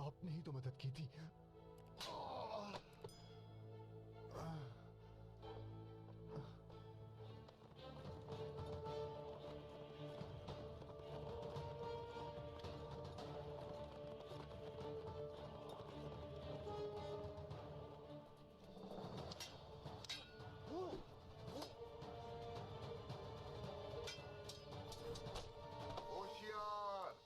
आपने ही तो मदद की थी। होशियार।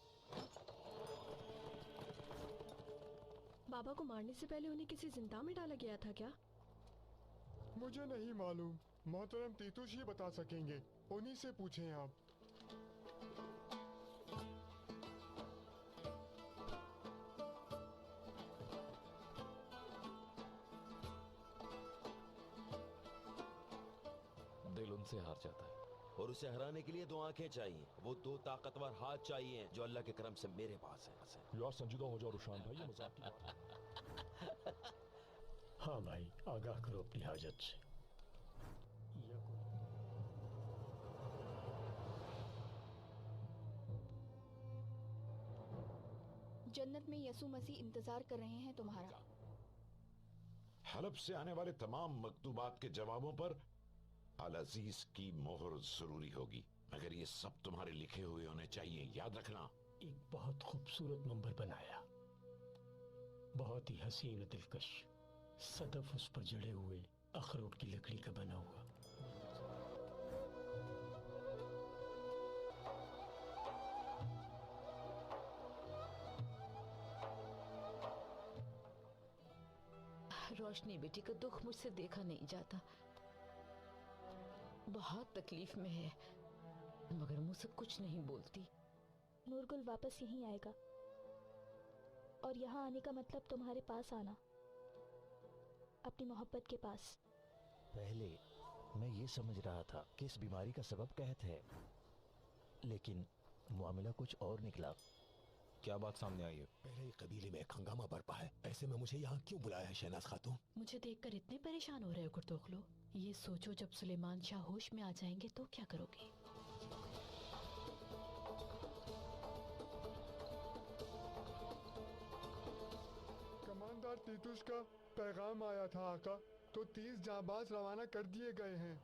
बाबा को मारने से पहले उन्हें किसी जिंदा में डाला गया था क्या? मुझे नहीं मालूम, मोहतरम तीतुश ही बता सकेंगे, उन्हीं से पूछें आप। दिल उनसे हार जाता है। और उसे हराने के लिए 2 आंखें चाहिए, वो 2 ताकतवर हाथ चाहिए जो अल्लाह के करम से मेरे पास है। यार संजीदा हो जाओ रुशान भाई, ये मजाक की बात है। हाँ भाई, आगाह करो अपनी हाजत से। जन्नत में यसु मसीह इंतजार कर रहे हैं तुम्हारा। हलब से आने वाले तमाम मकतूबात के जवाबों पर अल अजीज की मोहर जरूरी होगी, मगर ये सब तुम्हारे लिखे हुए होने चाहिए, याद रखना। एक बहुत खूबसूरत मंबर बनाया, बहुत ही हसीन और दिलकश, सदफ उस पर जड़े हुए अखरोट की लकड़ी का बना हुआ। रोशनी बेटी का दुख मुझसे देखा नहीं जाता, बहुत तकलीफ में है, मगर मुझसे कुछ नहीं बोलती। नूरगुल वापस यहीं आएगा, और यहाँ आने का मतलब तुम्हारे पास आना, अपनी मोहब्बत के पास। पहले मैं ये समझ रहा था कि इस बीमारी का सबब कहत है, लेकिन मामला कुछ और निकला। क्या बात सामने आई है? पहले ही कबीले में एक हंगामा बरपा है, ऐसे में मुझे यहाँ क्यों बुलाया है शहनाज खातून? मुझे देखकर इतने परेशान हो रहे हो कुर्तोखलो? ये सोचो जब सुलेमान शाह होश में आ जाएंगे तो क्या करोगे? कमांडर तीतुश का पैगाम आया था आका, तो 30 जांबाज रवाना कर दिए गए हैं।